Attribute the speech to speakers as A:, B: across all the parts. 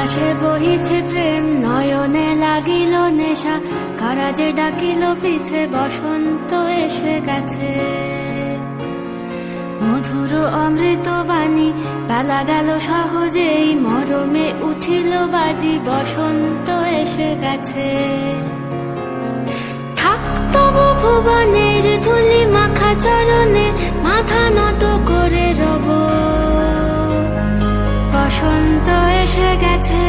A: আকাশে বহিছে প্রেম, নয়নে লাগিল নেশা, কারাজে ডাকিল পিছে, বসন্ত এসে গেছে। মধুর অমৃত বাণী, বেলা গেল সহজেই, মরমে উঠিল বাজি, বসন্ত এসে গেছে। থাক তবু ভুবনের ধুলি মাখা চরণে, মাথা নত করে রব, বসন্ত এসে গেছে,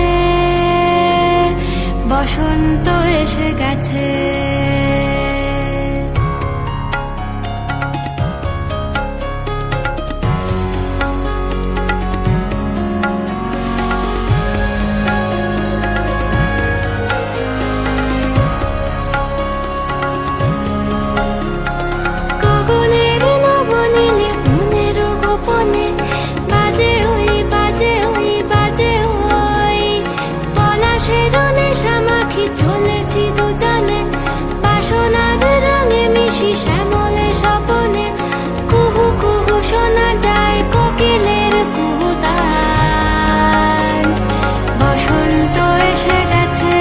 A: বসন্ত এসে গেছে। গগনের নবনীলে মনের গোপনে, বাজে ওই বাজে ওই বাজে ওই, পলাশের নেশা মাখি চলেছি দুজনে, বাসনার রঙে মিশি শ্যামলে স্বপনে, কুহু কুহু শোনা যায় কোকিলের কুহুতান। বসন্ত এসে গেছে,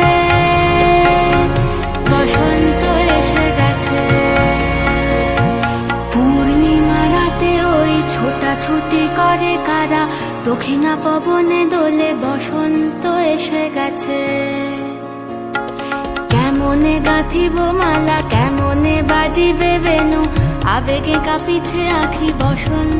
A: বসন্ত এসে গেছে। পূর্ণিমা রাতে ওই ছোটাছুটি করে কারা, দক্ষিণা পবনে দোলে, বসন্ত এসে গেছে। কেমনে গাঁথিব মালা, কেমনে বাজিবে বেনু, আবেগে কাঁপিছে আখি, বসন্ত